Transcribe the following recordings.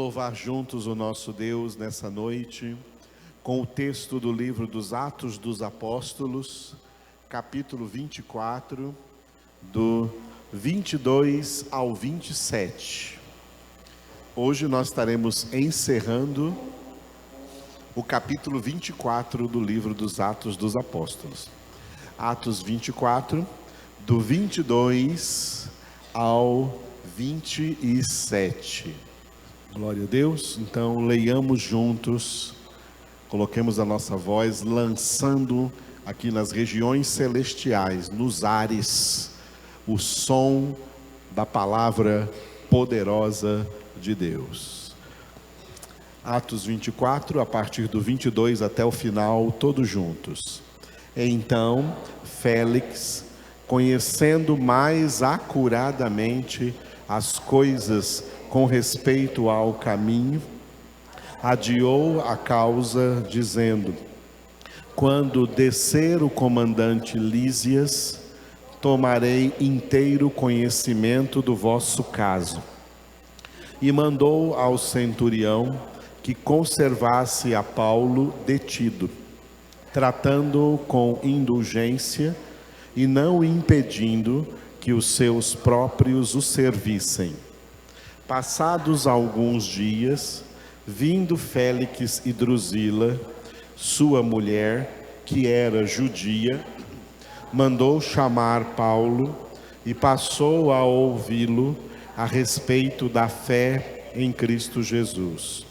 louvar juntos o nosso Deus nessa noite, com o texto do livro dos Atos dos Apóstolos, capítulo 24, do 22 ao 27. Hoje nós estaremos encerrando o capítulo 24 do livro dos Atos dos Apóstolos. Atos 24, do 22 ao 27. Glória a Deus. Então leiamos juntos, coloquemos a nossa voz, lançando aqui nas regiões celestiais, nos ares, o som da palavra poderosa de Deus. Atos 24, a partir do 22 até o final, todos juntos. Então, Félix, conhecendo mais acuradamente as coisas com respeito ao caminho, adiou a causa, dizendo: quando descer o comandante Lísias, tomarei inteiro conhecimento do vosso caso. E mandou ao centurião que conservasse a Paulo detido, tratando-o com indulgência e não impedindo que os seus próprios o servissem. Passados alguns dias, vindo Félix e Drusila, sua mulher, que era judia, mandou chamar Paulo e passou a ouvi-lo a respeito da fé em Cristo Jesus.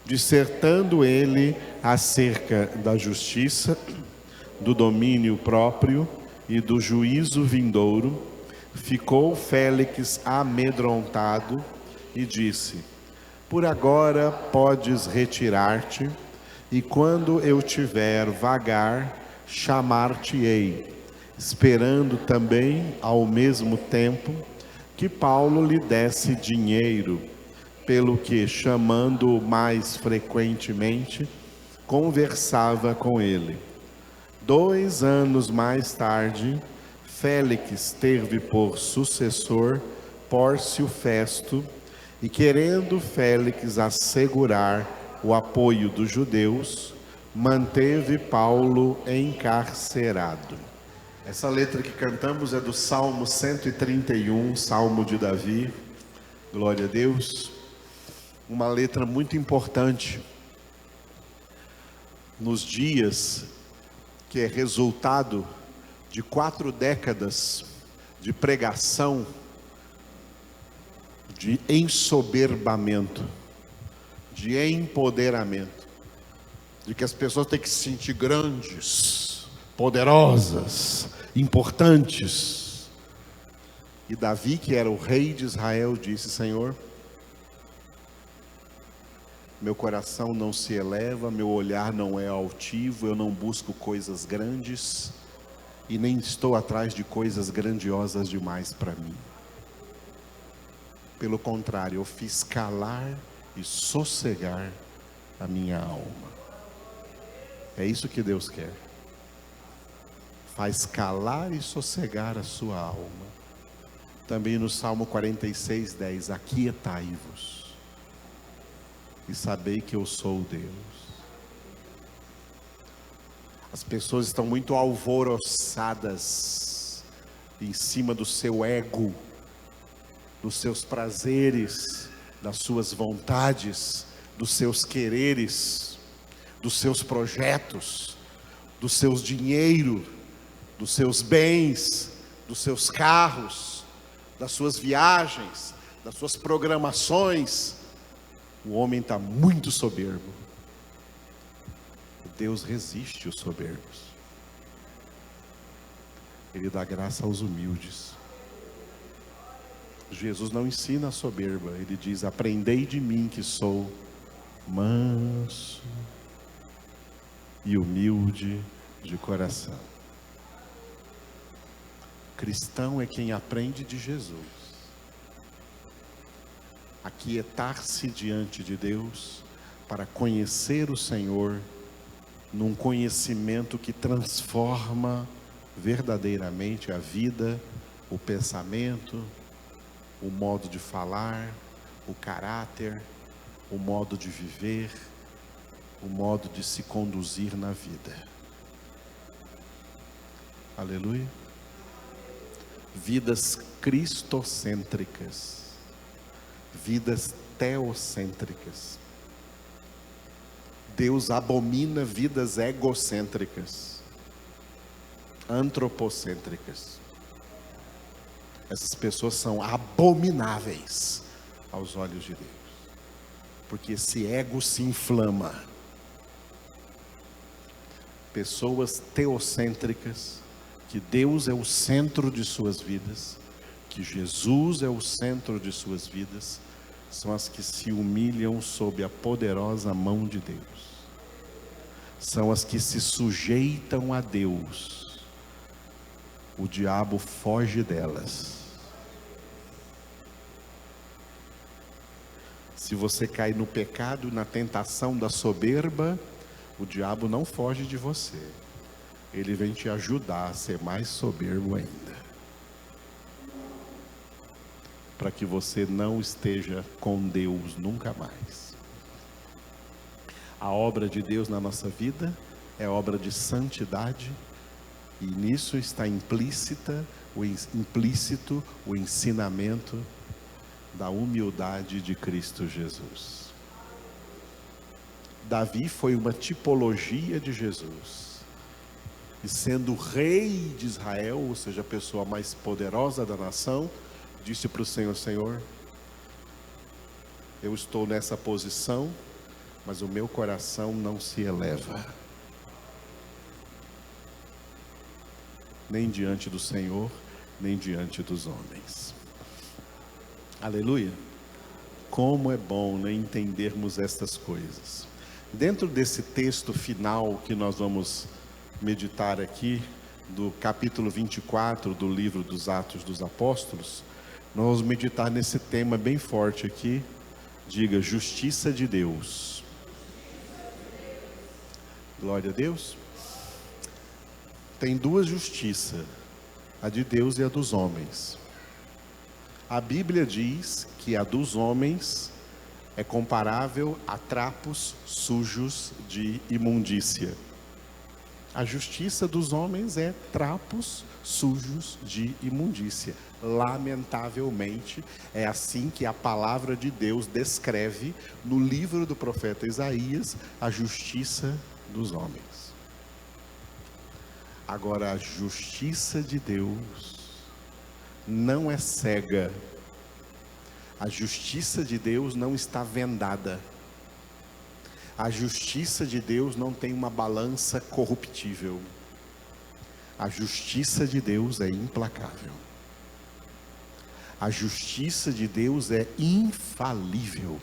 Dissertando ele acerca da justiça, do domínio próprio e do juízo vindouro, ficou Félix amedrontado e disse: por agora podes retirar-te, e quando eu tiver vagar, chamar-te-ei, esperando também ao mesmo tempo que Paulo lhe desse dinheiro, pelo que, chamando-o mais frequentemente, conversava com ele. 2 anos mais tarde, Félix teve por sucessor Pórcio Festo, e querendo Félix assegurar o apoio dos judeus, manteve Paulo encarcerado. Essa letra que cantamos é do Salmo 131, Salmo de Davi. Glória a Deus. Uma letra muito importante nos dias que é resultado de 4 décadas de pregação, de ensoberbamento, de empoderamento, de que as pessoas têm que se sentir grandes, poderosas, importantes. E Davi, que era o rei de Israel, disse: Senhor, meu coração não se eleva, meu olhar não é altivo, eu não busco coisas grandes e nem estou atrás de coisas grandiosas demais para mim. Pelo contrário, eu fiz calar e sossegar a minha alma. É isso que Deus quer. Faz calar e sossegar a sua alma. Também no Salmo 46, 10, aquietai-vos e sabei que eu sou Deus. As pessoas estão muito alvoroçadas em cima do seu ego, dos seus prazeres, das suas vontades, dos seus quereres, dos seus projetos, dos seus dinheiro, dos seus bens, dos seus carros, das suas viagens, das suas programações. O homem está muito soberbo. Deus resiste os soberbos. Ele dá graça aos humildes. Jesus não ensina a soberba. Ele diz: aprendei de mim que sou manso e humilde de coração. Cristão é quem aprende de Jesus. Aquietar-se diante de Deus para conhecer o Senhor num conhecimento que transforma verdadeiramente a vida, o pensamento, o modo de falar, o caráter, o modo de viver, o modo de se conduzir na vida. Aleluia. Vidas cristocêntricas, vidas teocêntricas. Deus abomina vidas egocêntricas, antropocêntricas. Essas pessoas são abomináveis aos olhos de Deus, porque esse ego se inflama. Pessoas teocêntricas, que Deus é o centro de suas vidas, que Jesus é o centro de suas vidas, são as que se humilham sob a poderosa mão de Deus. São as que se sujeitam a Deus. O diabo foge delas. Se você cai no pecado, na tentação da soberba, o diabo não foge de você. Ele vem te ajudar a ser mais soberbo ainda, para que você não esteja com Deus nunca mais. A obra de Deus na nossa vida é obra de santidade, e nisso está implícito o ensinamento da humildade de Cristo Jesus. Davi foi uma tipologia de Jesus. E sendo rei de Israel, ou seja, a pessoa mais poderosa da nação, disse para o Senhor: Senhor, eu estou nessa posição, mas o meu coração não se eleva, nem diante do Senhor, nem diante dos homens. Aleluia. Como é bom, né, entendermos estas coisas. Dentro desse texto final que nós vamos meditar aqui, do capítulo 24 do livro dos Atos dos Apóstolos, nós vamos meditar nesse tema bem forte aqui. Diga: justiça de Deus. Glória a Deus. Tem duas justiças, a de Deus e a dos homens. A Bíblia diz que a dos homens é comparável a trapos sujos de imundícia. A justiça dos homens é trapos sujos de imundícia. Lamentavelmente, é assim que a palavra de Deus descreve no livro do profeta Isaías a justiça dos homens. Agora, a justiça de Deus não é cega. A justiça de Deus não está vendada. A justiça de Deus não tem uma balança corruptível. A justiça de Deus é implacável. A justiça de Deus é infalível.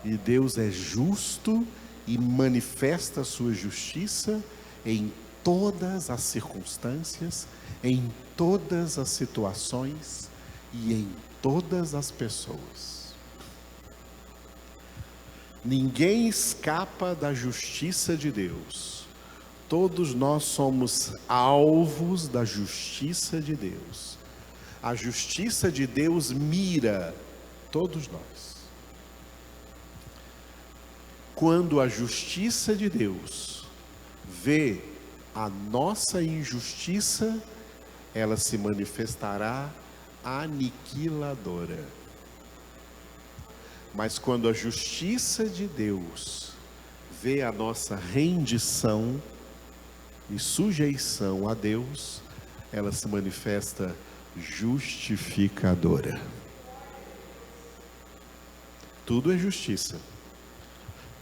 E Deus é justo e manifesta a sua justiça em todas as circunstâncias, em todas as situações e em todas as pessoas. Ninguém escapa da justiça de Deus. Todos nós somos alvos da justiça de Deus. A justiça de Deus mira todos nós. Quando a justiça de Deus vê a nossa injustiça, ela se manifestará aniquiladora. Mas quando a justiça de Deus vê a nossa rendição e sujeição a Deus, ela se manifesta justificadora. Tudo é justiça.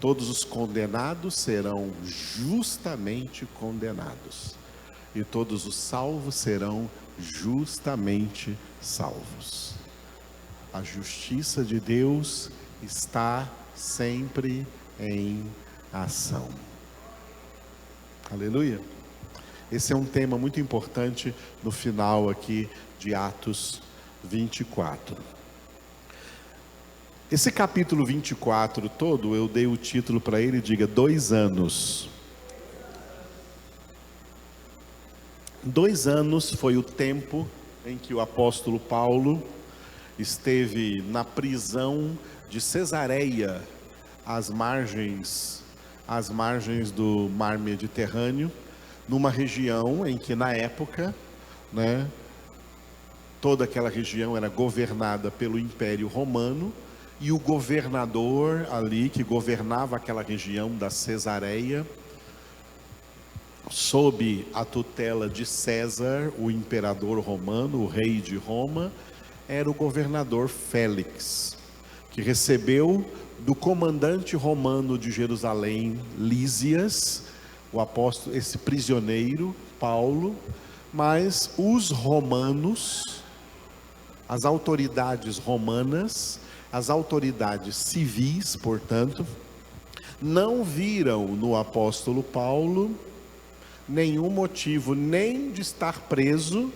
Todos os condenados serão justamente condenados, e todos os salvos serão justamente salvos. A justiça de Deus está sempre em ação. Aleluia. Esse é um tema muito importante no final aqui de Atos 24. Esse capítulo 24 todo, eu dei o título para ele, diga: 2 anos. 2 anos foi o tempo em que o apóstolo Paulo esteve na prisão de Cesareia, às margens do Mar Mediterrâneo, numa região em que na época, né, toda aquela região era governada pelo Império Romano, e o governador ali que governava aquela região da Cesareia, sob a tutela de César, o imperador romano, o rei de Roma, era o governador Félix, que recebeu do comandante romano de Jerusalém, Lísias, o apóstolo, esse prisioneiro, Paulo, mas os romanos, as autoridades romanas, as autoridades civis, portanto, não viram no apóstolo Paulo nenhum motivo nem de estar preso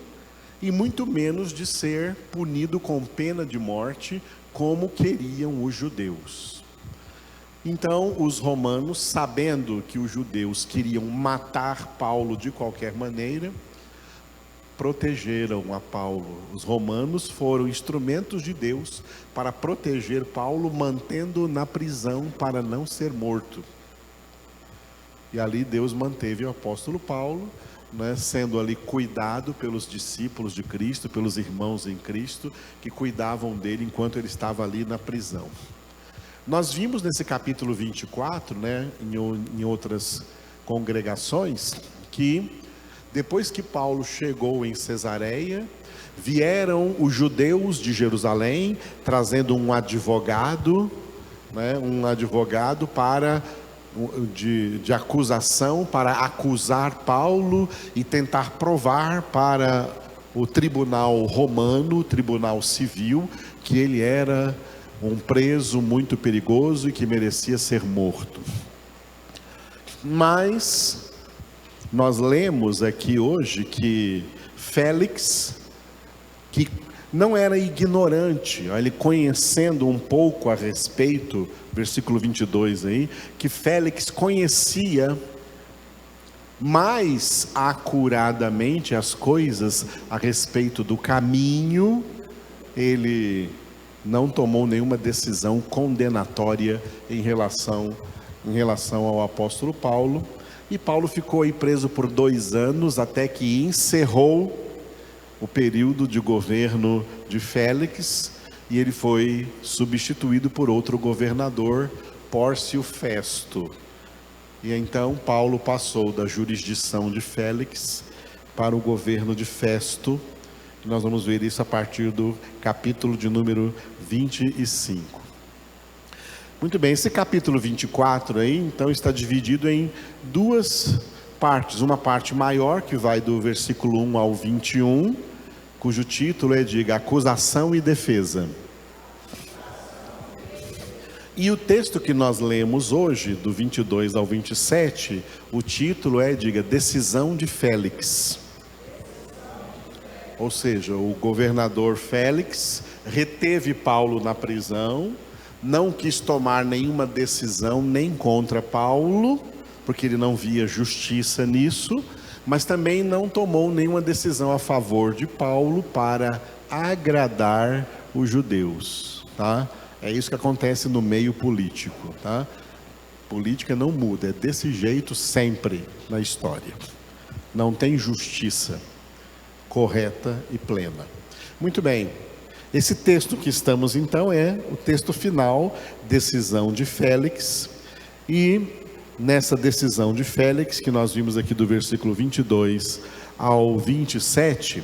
e muito menos de ser punido com pena de morte, como queriam os judeus. Então, os romanos, sabendo que os judeus queriam matar Paulo de qualquer maneira, protegeram a Paulo. Os romanos foram instrumentos de Deus para proteger Paulo, mantendo-o na prisão para não ser morto. E ali Deus manteve o apóstolo Paulo, né, sendo ali cuidado pelos discípulos de Cristo, pelos irmãos em Cristo, que cuidavam dele enquanto ele estava ali na prisão. Nós vimos nesse capítulo 24, né, em outras congregações, que depois que Paulo chegou em Cesareia, vieram os judeus de Jerusalém, trazendo um advogado, né, para de acusação, para acusar Paulo e tentar provar para o tribunal romano, o tribunal civil, que ele era um preso muito perigoso e que merecia ser morto. Mas nós lemos aqui hoje que Félix, que não era ignorante, ele conhecendo um pouco a respeito, versículo 22 aí, que Félix conhecia mais acuradamente as coisas a respeito do caminho, ele não tomou nenhuma decisão condenatória em relação ao apóstolo Paulo, e Paulo ficou aí preso por 2 anos, até que encerrou o período de governo de Félix, e ele foi substituído por outro governador, Pórcio Festo. E então Paulo passou da jurisdição de Félix para o governo de Festo. Nós vamos ver isso a partir do capítulo de número 25. Muito bem, esse capítulo 24 aí, então, está dividido em 2 partes. Uma parte maior, que vai do versículo 1 ao 21, cujo título é, diga, acusação e defesa. E o texto que nós lemos hoje, do 22 ao 27, o título é, diga, decisão de Félix. Ou seja, o governador Félix reteve Paulo na prisão, não quis tomar nenhuma decisão nem contra Paulo, porque ele não via justiça nisso, mas também não tomou nenhuma decisão a favor de Paulo para agradar os judeus, tá? É isso que acontece no meio político, tá? Política não muda, é desse jeito sempre na história. Não tem justiça correta e plena. Muito bem, esse texto que estamos então é o texto final, decisão de Félix, e nessa decisão de Félix, que nós vimos aqui do versículo 22 ao 27,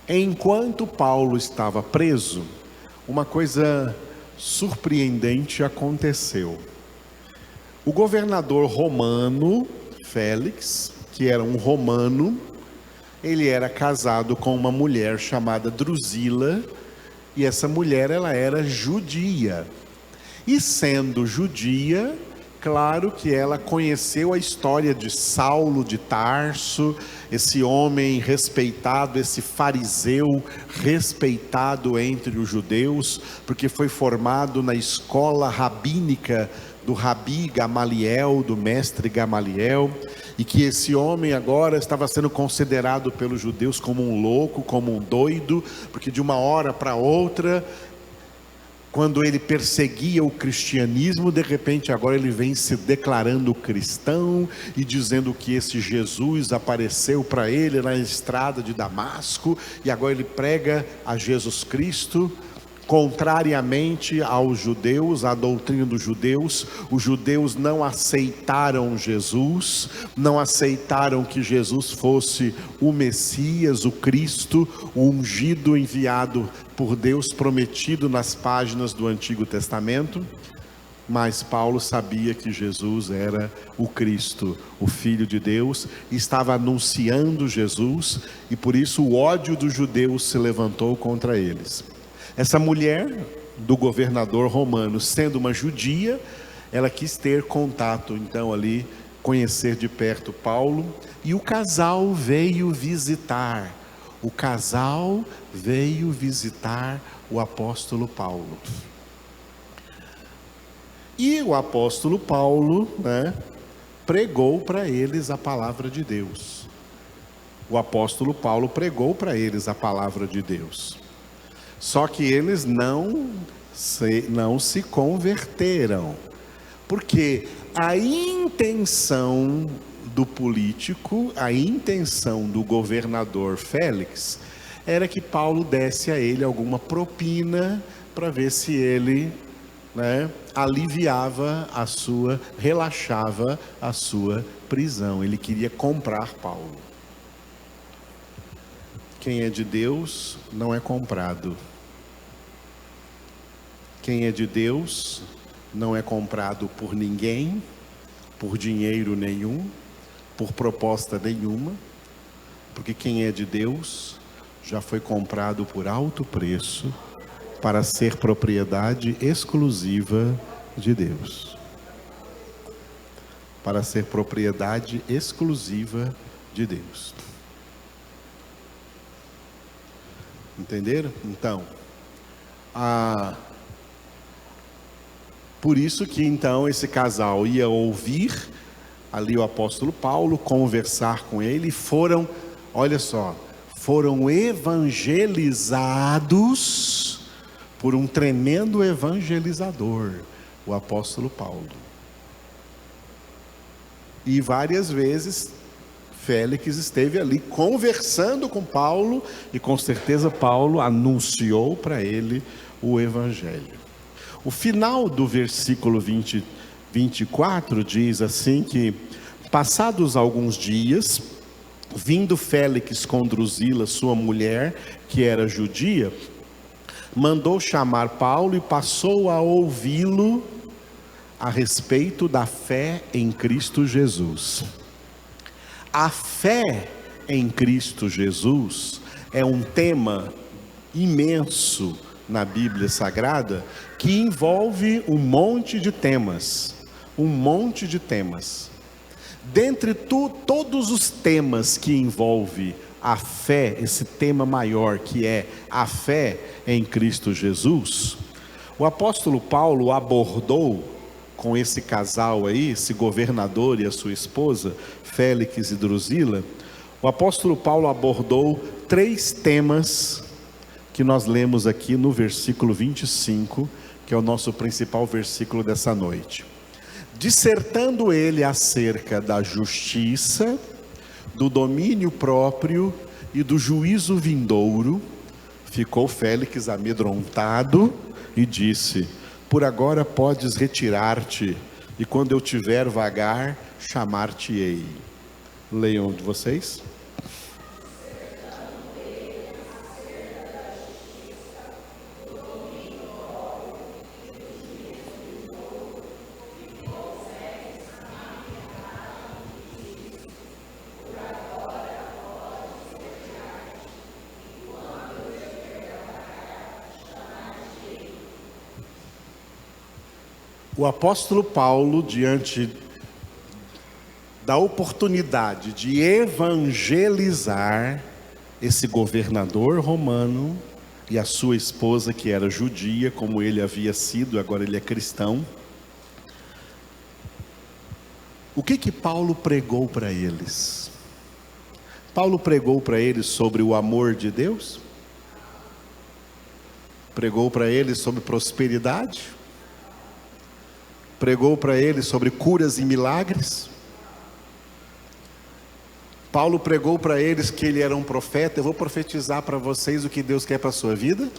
enquanto Paulo estava preso, uma coisa surpreendente aconteceu. O governador romano, Félix, que era um romano, ele era casado com uma mulher chamada Drusila, e essa mulher, ela era judia. E sendo judia, claro que ela conheceu a história de Saulo de Tarso, esse homem respeitado, esse fariseu respeitado entre os judeus, porque foi formado na escola rabínica do Rabi Gamaliel, do mestre Gamaliel, e que esse homem agora estava sendo considerado pelos judeus como um louco, como um doido, porque de uma hora para outra Quando ele perseguia o cristianismo, de repente agora ele vem se declarando cristão e dizendo que esse Jesus apareceu para ele na estrada de Damasco, e agora ele prega a Jesus Cristo. Contrariamente aos judeus, à doutrina dos judeus, os judeus não aceitaram Jesus, não aceitaram que Jesus fosse o Messias, o Cristo, o ungido enviado por Deus, prometido nas páginas do Antigo Testamento. Mas Paulo sabia que Jesus era o Cristo, o Filho de Deus, e estava anunciando Jesus, e por isso o ódio dos judeus se levantou contra eles. Essa mulher do governador romano, sendo uma judia, ela quis ter contato, então ali, conhecer de perto Paulo, e o casal veio visitar. O casal veio visitar o apóstolo Paulo. E o apóstolo Paulo, pregou para eles a palavra de Deus. O apóstolo Paulo pregou para eles a palavra de Deus. Só que eles não se converteram, porque a intenção do político, a intenção do governador Félix, era que Paulo desse a ele alguma propina, para ver se ele relaxava a sua prisão. Ele queria comprar Paulo. Quem é de Deus não é comprado. Quem é de Deus não é comprado por ninguém, por dinheiro nenhum, por proposta nenhuma, porque quem é de Deus já foi comprado por alto preço para ser propriedade exclusiva de Deus. Para ser propriedade exclusiva de Deus. Entenderam? Então, por isso que então esse casal ia ouvir ali o apóstolo Paulo, conversar com ele, e foram evangelizados por um tremendo evangelizador, o apóstolo Paulo. E várias vezes Félix esteve ali conversando com Paulo, e com certeza Paulo anunciou para ele o evangelho. O final do versículo 24 diz assim que, passados alguns dias, vindo Félix com Drusila, sua mulher, que era judia, mandou chamar Paulo e passou a ouvi-lo a respeito da fé em Cristo Jesus. A fé em Cristo Jesus é um tema imenso na Bíblia Sagrada, que envolve um monte de temas. Dentre todos os temas que envolve a fé, esse tema maior que é a fé em Cristo Jesus, o apóstolo Paulo abordou com esse casal aí, esse governador e a sua esposa, Félix e Drusila, o apóstolo Paulo abordou 3 temas que nós lemos aqui no versículo 25, que é o nosso principal versículo dessa noite. Dissertando ele acerca da justiça, do domínio próprio e do juízo vindouro, ficou Félix amedrontado e disse: por agora podes retirar-te, e quando eu tiver vagar, chamar-te-ei. Leiam de vocês. O apóstolo Paulo, diante da oportunidade de evangelizar esse governador romano e a sua esposa, que era judia, como ele havia sido, agora ele é cristão. O que Paulo pregou para eles? Paulo pregou para eles sobre o amor de Deus? Pregou para eles sobre prosperidade, pregou para eles sobre curas e milagres. Paulo pregou para eles que ele era um profeta. Eu vou profetizar para vocês o que Deus quer para a sua vida.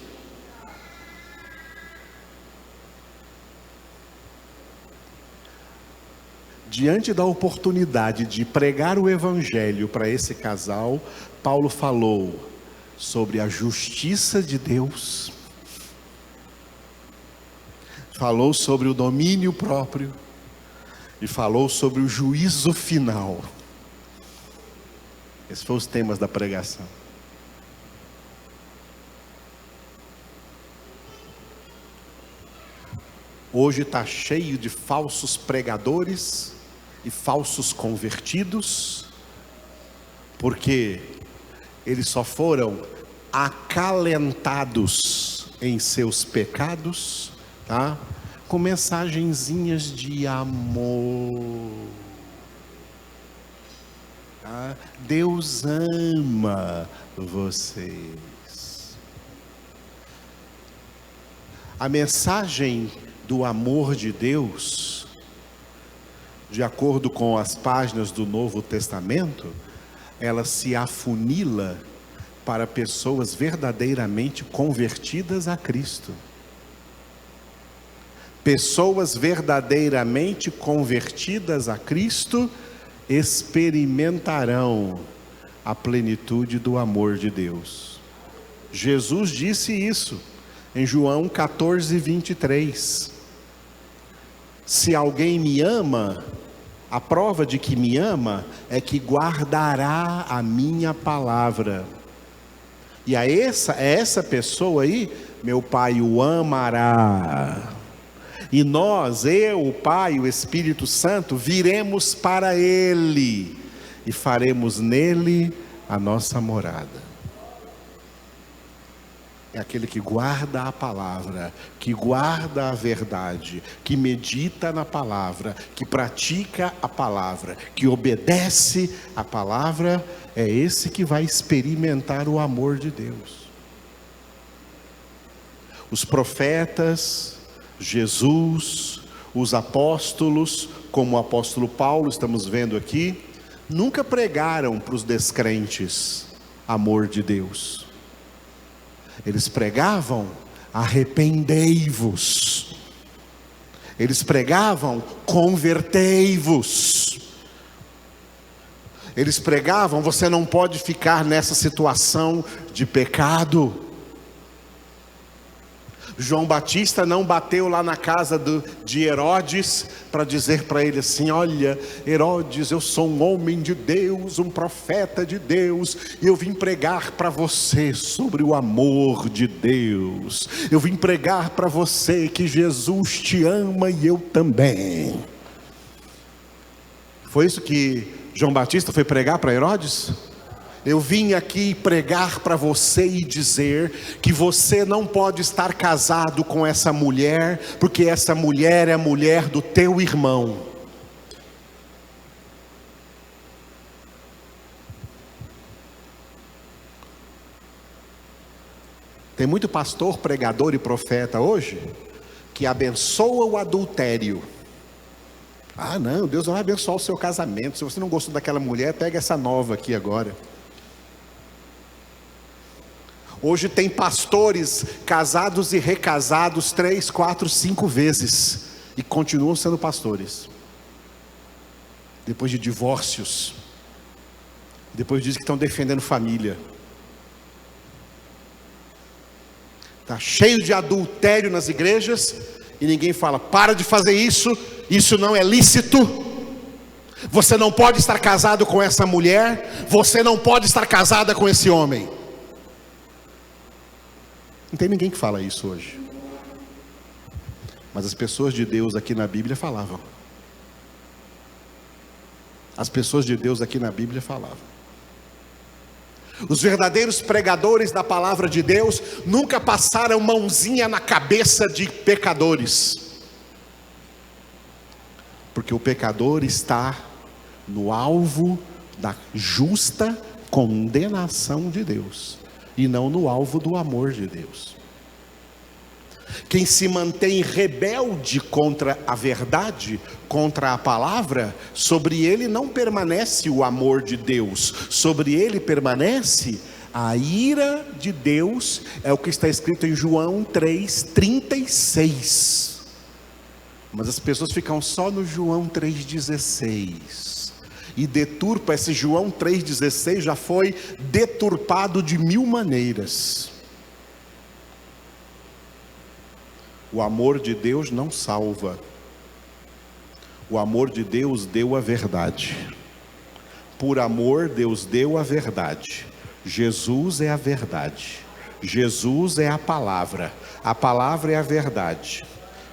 Diante da oportunidade de pregar o evangelho para esse casal, Paulo falou sobre a justiça de Deus, falou sobre o domínio próprio e falou sobre o juízo final. Esses foram os temas da pregação. Hoje está cheio de falsos pregadores e falsos convertidos, porque eles só foram acalentados em seus pecados, tá? Com mensagenzinhas de amor. Tá? Deus ama vocês. A mensagem do amor de Deus, de acordo com as páginas do Novo Testamento, ela se afunila para pessoas verdadeiramente convertidas a Cristo. Pessoas verdadeiramente convertidas a Cristo experimentarão a plenitude do amor de Deus. Jesus disse isso em João 14, 23. Se alguém me ama, a prova de que me ama é que guardará a minha palavra. E a essa pessoa aí, meu Pai o amará. E nós, eu, o Pai, o Espírito Santo, viremos para Ele e faremos nele a nossa morada. É aquele que guarda a palavra, que guarda a verdade, que medita na palavra, que pratica a palavra, que obedece a palavra, é esse que vai experimentar o amor de Deus. Os profetas, Jesus, os apóstolos, como o apóstolo Paulo, estamos vendo aqui, nunca pregaram para os descrentes amor de Deus. Eles pregavam: arrependei-vos. Eles pregavam: convertei-vos. Eles pregavam: você não pode ficar nessa situação de pecado. João Batista não bateu lá na casa de Herodes para dizer para ele assim: olha, Herodes, eu sou um homem de Deus, um profeta de Deus, e eu vim pregar para você sobre o amor de Deus. Eu vim pregar para você que Jesus te ama e eu também. Foi isso que João Batista foi pregar para Herodes? Eu vim aqui pregar para você e dizer que você não pode estar casado com essa mulher, porque essa mulher é a mulher do teu irmão. Tem muito pastor, pregador e profeta hoje que abençoa o adultério. Ah não, Deus não vai abençoar o seu casamento. Se você não gostou daquela mulher, pega essa nova aqui agora. Hoje tem pastores casados e recasados 3, 4, 5 vezes e continuam sendo pastores. Depois de divórcios, depois dizem que estão defendendo família. Está cheio de adultério nas igrejas e ninguém fala: para de fazer isso, isso não é lícito. Você não pode estar casado com essa mulher, você não pode estar casada com esse homem. Não tem ninguém que fala isso hoje. Mas as pessoas de Deus aqui na Bíblia falavam. As pessoas de Deus aqui na Bíblia falavam. Os verdadeiros pregadores da palavra de Deus nunca passaram mãozinha na cabeça de pecadores. Porque o pecador está no alvo da justa condenação de Deus, e não no alvo do amor de Deus. Quem se mantém rebelde contra a verdade, contra a palavra, sobre ele não permanece o amor de Deus, sobre ele permanece a ira de Deus, é o que está escrito em João 3,36. Mas as pessoas ficam só no João 3,16 e deturpa. Esse João 3,16 já foi deturpado de 1000 maneiras. O amor de Deus não salva. O amor de Deus deu a verdade. Por amor, Deus deu a verdade. Jesus é a verdade. Jesus é a palavra é a verdade.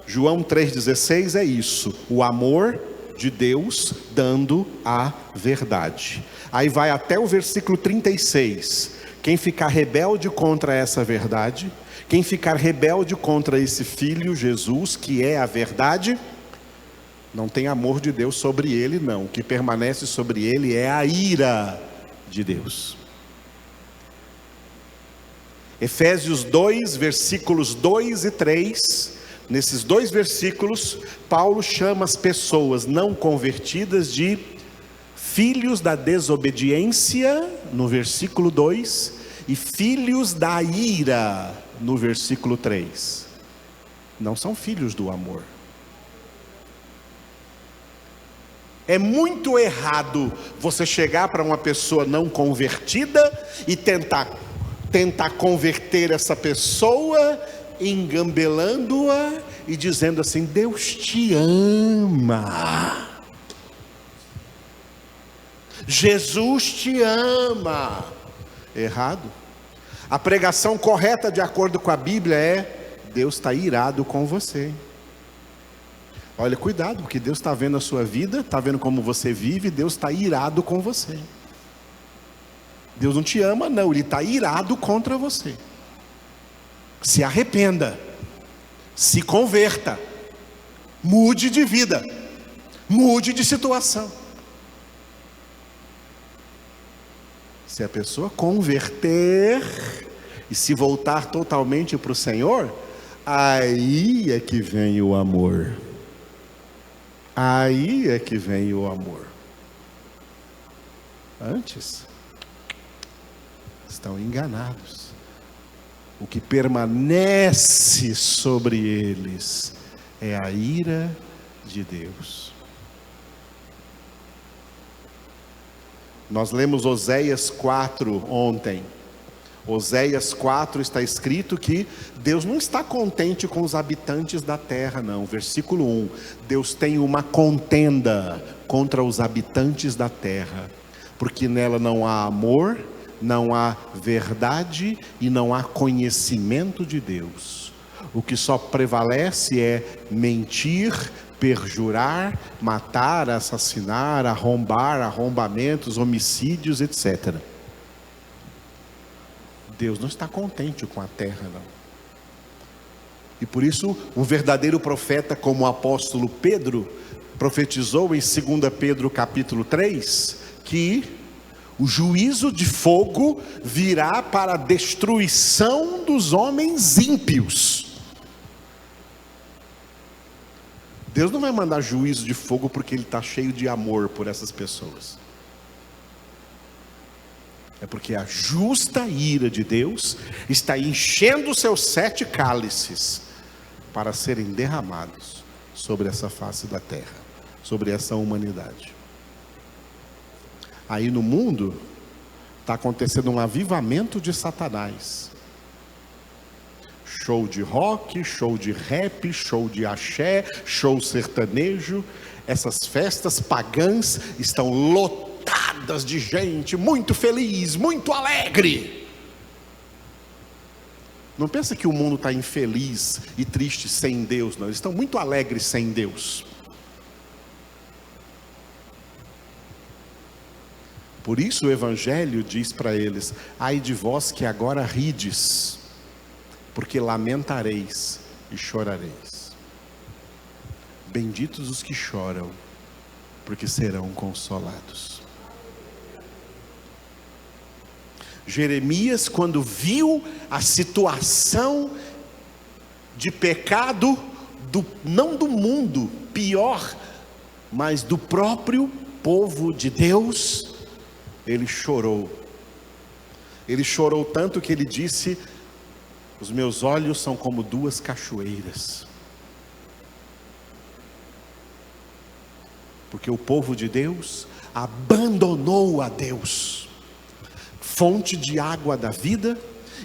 João 3,16 é isso, o amor de Deus dando a verdade. Aí vai até o versículo 36. Quem ficar rebelde contra essa verdade, quem ficar rebelde contra esse Filho Jesus, que é a verdade, não tem amor de Deus sobre ele, não. O que permanece sobre ele é a ira de Deus. Efésios 2, versículos 2 e 3, nesses 2 versículos, Paulo chama as pessoas não convertidas de filhos da desobediência, no versículo 2, e filhos da ira, no versículo 3. Não são filhos do amor. É muito errado você chegar para uma pessoa não convertida e tentar converter essa pessoa, engambelando-a e dizendo assim: Deus te ama, Jesus te ama. Errado. A pregação correta, de acordo com a Bíblia, é: Deus está irado com você. Olha, cuidado, porque Deus está vendo a sua vida, está vendo como você vive, Deus está irado com você. Deus não te ama, não, Ele está irado contra você. Se arrependa, se converta, mude de vida, mude de situação. Se a pessoa converter e se voltar totalmente para o Senhor, aí é que vem o amor. Aí é que vem o amor. Antes, estão enganados. O que permanece sobre eles é a ira de Deus. Nós lemos Oséias 4 ontem. Oséias 4 está escrito que Deus não está contente com os habitantes da terra, não. Versículo 1: Deus tem uma contenda contra os habitantes da terra, porque nela não há amor, não há verdade e não há conhecimento de Deus. O que só prevalece é mentir, perjurar, matar, assassinar, arrombar, arrombamentos, homicídios, etc. Deus não está contente com a terra, não. E por isso, um verdadeiro profeta como o apóstolo Pedro profetizou em 2 Pedro capítulo 3, que o juízo de fogo virá para a destruição dos homens ímpios. Deus não vai mandar juízo de fogo porque Ele está cheio de amor por essas pessoas. É porque a justa ira de Deus está enchendo os seus 7 cálices para serem derramados sobre essa face da terra, sobre essa humanidade. Aí no mundo está acontecendo um avivamento de Satanás. Show de rock, show de rap, show de axé, show sertanejo. Essas festas pagãs estão lotadas de gente muito feliz, muito alegre. Não pensa que o mundo está infeliz e triste sem Deus, não. Eles estão muito alegres sem Deus. Por isso o Evangelho diz para eles: ai de vós que agora rides, porque lamentareis e chorareis. Benditos os que choram, porque serão consolados. Jeremias, quando viu a situação de pecado, não do mundo, pior, mas do próprio povo de Deus, ele chorou. Ele chorou tanto que ele disse: os meus olhos são como duas cachoeiras. Porque o povo de Deus abandonou a Deus, fonte de água da vida,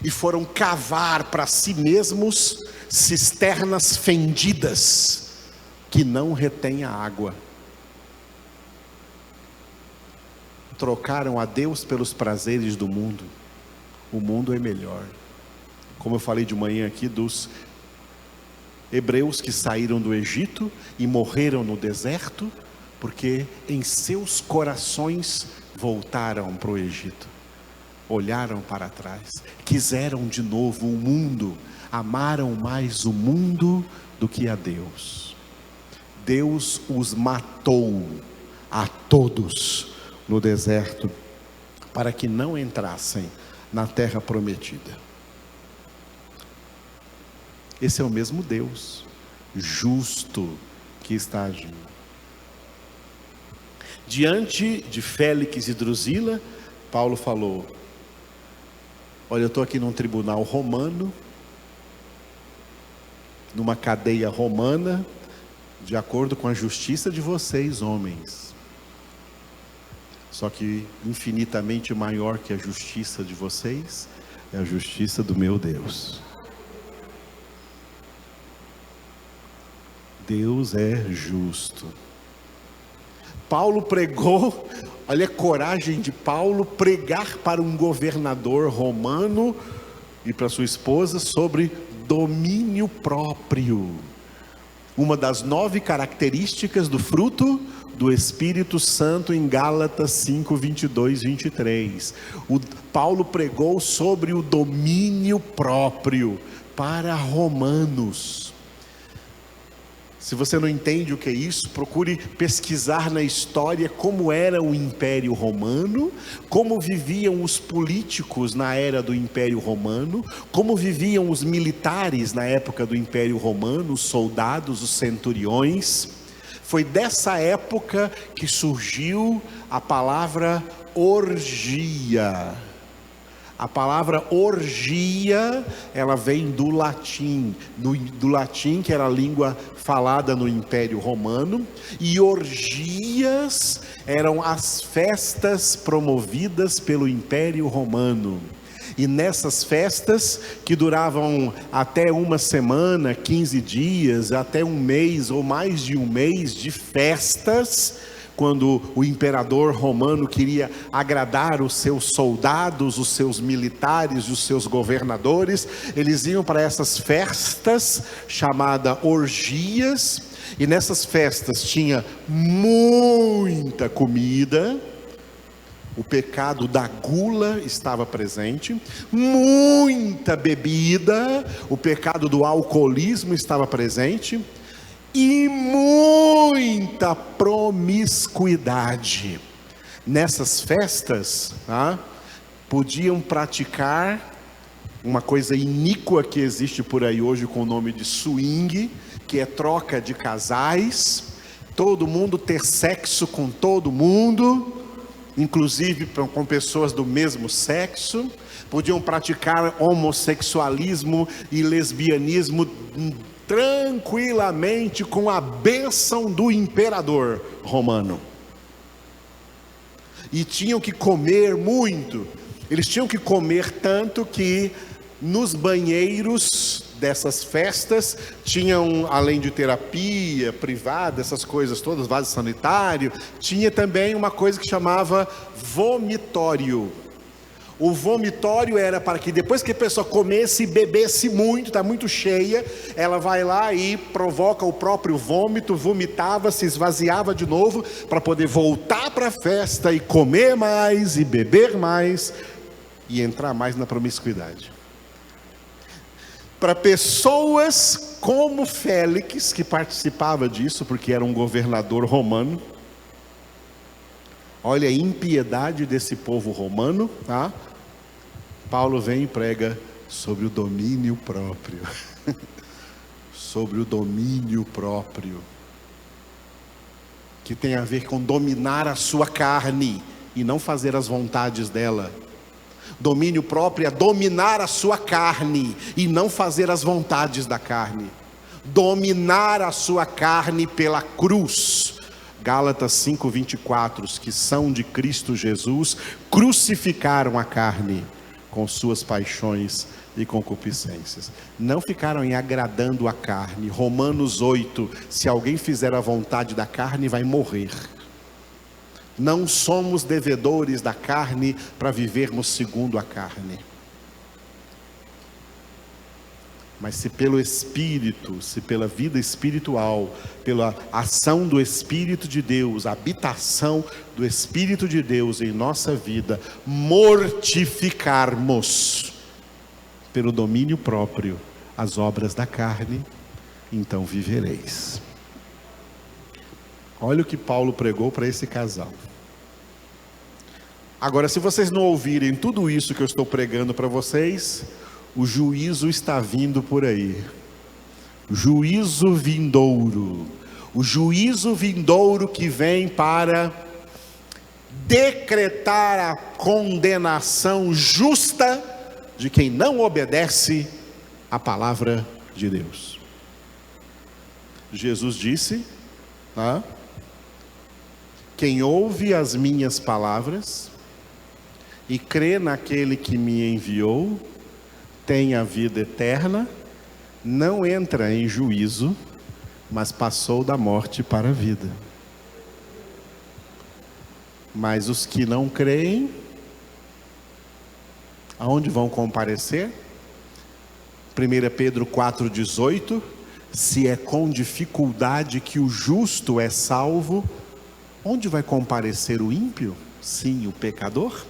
e foram cavar para si mesmos cisternas fendidas, que não retêm a água. Trocaram a Deus pelos prazeres do mundo. O mundo é melhor. Como eu falei de manhã aqui, dos hebreus que saíram do Egito e morreram no deserto, porque em seus corações voltaram para o Egito, olharam para trás, quiseram de novo o mundo, amaram mais o mundo do que a Deus. Deus os matou a todos no deserto, para que não entrassem na terra prometida. Esse é o mesmo Deus justo que está agindo. Diante de Félix e Drusila, Paulo falou: olha, eu estou aqui num tribunal romano, numa cadeia romana, de acordo com a justiça de vocês, homens. Só que infinitamente maior que a justiça de vocês é a justiça do meu Deus. Deus é justo. Paulo pregou, olha a coragem de Paulo, pregar para um governador romano e para sua esposa sobre domínio próprio. Uma das 9 características do fruto do Espírito Santo em Gálatas 5, 22, 23. Paulo pregou sobre o domínio próprio para romanos. Se você não entende o que é isso, procure pesquisar na história como era o Império Romano, como viviam os políticos na era do Império Romano, como viviam os militares na época do Império Romano, os soldados, os centuriões. Foi dessa época que surgiu a palavra orgia. A palavra orgia, ela vem do latim, que era a língua falada no Império Romano, e orgias eram as festas promovidas pelo Império Romano. E nessas festas, que duravam até uma semana, 15 dias, até um mês ou mais de um mês de festas, quando o imperador romano queria agradar os seus soldados, os seus militares, os seus governadores, eles iam para essas festas chamadas orgias, e nessas festas tinha muita comida, o pecado da gula estava presente, muita bebida, o pecado do alcoolismo estava presente, e muita promiscuidade. Nessas festas, podiam praticar uma coisa iníqua que existe por aí hoje com o nome de swing, que é troca de casais, todo mundo ter sexo com todo mundo, inclusive com pessoas do mesmo sexo. Podiam praticar homossexualismo e lesbianismo tranquilamente com a bênção do imperador romano. E tinham que comer muito. Eles tinham que comer tanto que nos banheiros dessas festas tinham, além de terapia privada, essas coisas todas, vaso sanitário, tinha também uma coisa que chamava vomitório. O vomitório era para que depois que a pessoa comesse e bebesse muito, está muito cheia, ela vai lá e provoca o próprio vômito, vomitava, se esvaziava de novo, para poder voltar para a festa e comer mais, e beber mais, e entrar mais na promiscuidade. Para pessoas como Félix, que participava disso, porque era um governador romano, olha a impiedade desse povo romano, tá? Paulo vem e prega sobre o domínio próprio. sobre o domínio próprio, que tem a ver com dominar a sua carne e não fazer as vontades dela. Domínio próprio é dominar a sua carne e não fazer as vontades da carne. Dominar a sua carne pela cruz. Gálatas 5:24, os que são de Cristo Jesus crucificaram a carne com suas paixões e concupiscências. Não ficaram em agradando a carne. Romanos 8, se alguém fizer a vontade da carne, vai morrer. Não somos devedores da carne para vivermos segundo a carne. Mas se pelo Espírito, se pela vida espiritual, pela ação do Espírito de Deus, a habitação do Espírito de Deus em nossa vida, mortificarmos pelo domínio próprio as obras da carne, então vivereis. Olha o que Paulo pregou para esse casal. Agora, se vocês não ouvirem tudo isso que eu estou pregando para vocês, o juízo está vindo por aí. Juízo vindouro. O juízo vindouro que vem para decretar a condenação justa de quem não obedece à palavra de Deus. Jesus disse, quem ouve as minhas palavras e crê naquele que me enviou, tem a vida eterna, não entra em juízo, mas passou da morte para a vida. Mas os que não creem, aonde vão comparecer? 1 Pedro 4,18, se é com dificuldade que o justo é salvo, onde vai comparecer o ímpio? Sim, o pecador.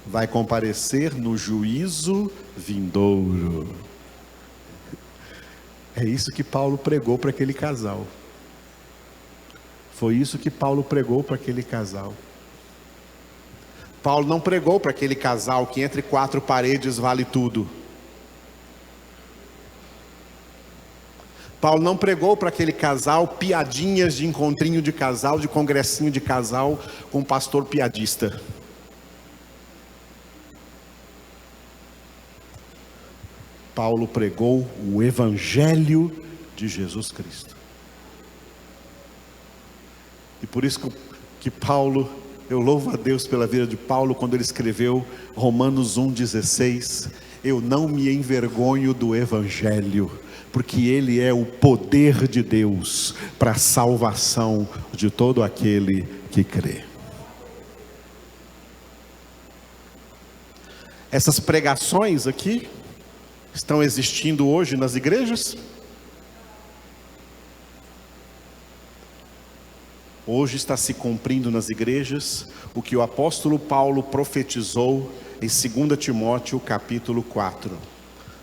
Vai comparecer no juízo vindouro. É isso que Paulo pregou para aquele casal. Foi isso que Paulo pregou para aquele casal. Paulo não pregou para aquele casal que entre quatro paredes vale tudo. Paulo não pregou para aquele casal piadinhas de encontrinho de casal, de congressinho de casal com pastor piadista. Paulo pregou o Evangelho de Jesus Cristo. E por isso que Paulo, eu louvo a Deus pela vida de Paulo, quando ele escreveu Romanos 1,16, eu não me envergonho do Evangelho, porque ele é o poder de Deus para a salvação de todo aquele que crê. Essas pregações aqui estão existindo hoje nas igrejas? Hoje está se cumprindo nas igrejas o que o apóstolo Paulo profetizou em 2 Timóteo capítulo 4.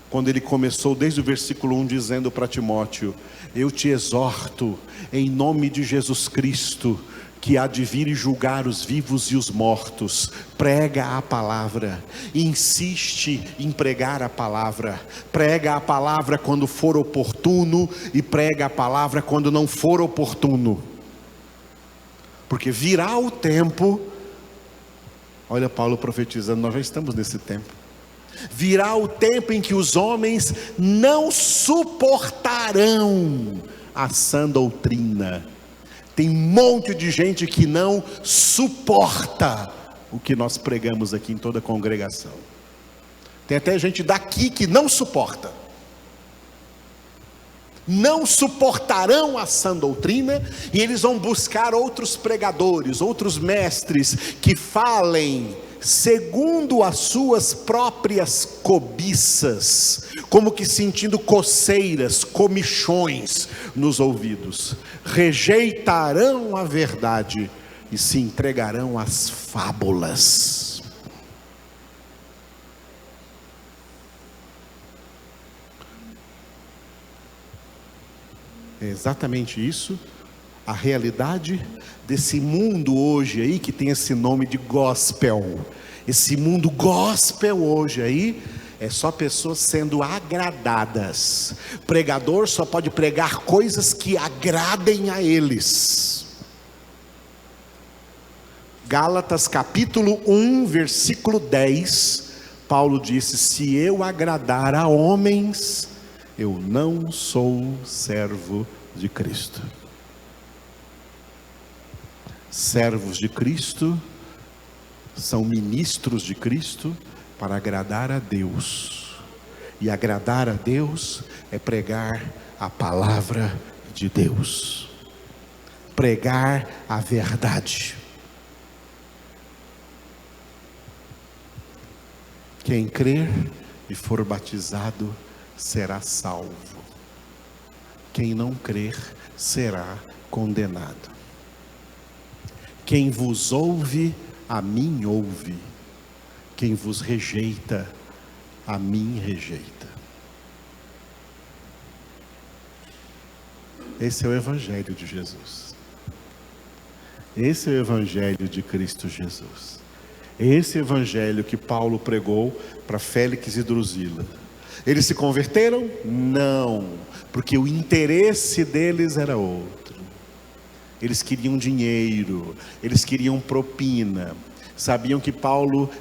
Quando ele começou desde o versículo 1 dizendo para Timóteo, eu te exorto em nome de Jesus Cristo, que há de vir e julgar os vivos e os mortos, prega a palavra, insiste em pregar a palavra, prega a palavra quando for oportuno e prega a palavra quando não for oportuno, porque virá o tempo, olha Paulo profetizando, nós já estamos nesse tempo, virá o tempo em que os homens não suportarão a sã doutrina. Tem um monte de gente que não suporta o que nós pregamos aqui em toda a congregação. Tem até gente daqui que não suporta. Não suportarão a sã doutrina, e eles vão buscar outros pregadores, outros mestres que falem segundo as suas próprias cobiças, como que sentindo coceiras, comichões nos ouvidos. Rejeitarão a verdade e se entregarão às fábulas. É exatamente isso, a realidade desse mundo hoje aí, que tem esse nome de gospel. Esse mundo gospel hoje aí, É só pessoas sendo agradadas. Pregador só pode pregar coisas que agradem a eles. Gálatas capítulo 1, versículo 10, Paulo disse: se eu agradar a homens, eu não sou servo de Cristo. Servos de Cristo são ministros de Cristo para agradar a Deus. E agradar a Deus é pregar a palavra de Deus, pregar a verdade. Quem crer e for batizado será salvo. Quem não crer será condenado. Quem vos ouve, a mim ouve. Quem vos rejeita, a mim rejeita. Esse é o Evangelho de Jesus. Esse é o Evangelho de Cristo Jesus. Esse Evangelho que Paulo pregou para Félix e Drusila. Eles se converteram? Não, porque o interesse deles era outro. Eles queriam dinheiro, eles queriam propina. Sabiam que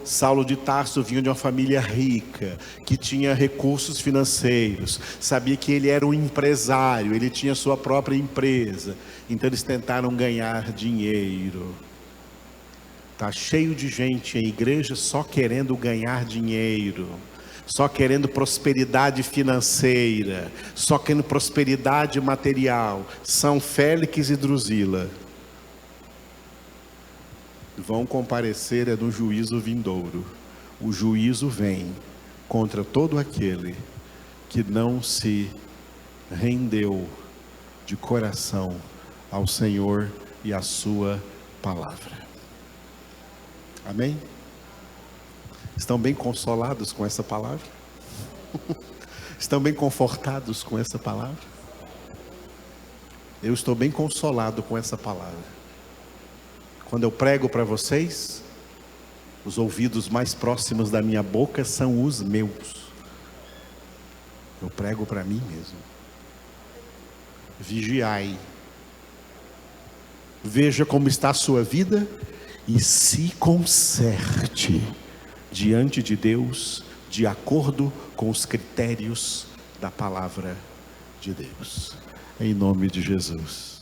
Saulo de Tarso vinha de uma família rica, que tinha recursos financeiros. Sabia que ele era um empresário, ele tinha sua própria empresa. Então eles tentaram ganhar dinheiro. Está cheio de gente em igreja só querendo ganhar dinheiro, só querendo prosperidade financeira, só querendo prosperidade material. São Félix e Drusila vão comparecer no juízo vindouro. O juízo vem contra todo aquele que não se rendeu de coração ao Senhor e à sua palavra. Amém? Estão bem consolados com essa palavra? Estão bem confortados com essa palavra? Eu estou bem consolado com essa palavra. Quando eu prego para vocês, os ouvidos mais próximos da minha boca são os meus. Eu prego para mim mesmo. Vigiai. Veja como está a sua vida e se conserte diante de Deus, de acordo com os critérios da palavra de Deus. Em nome de Jesus.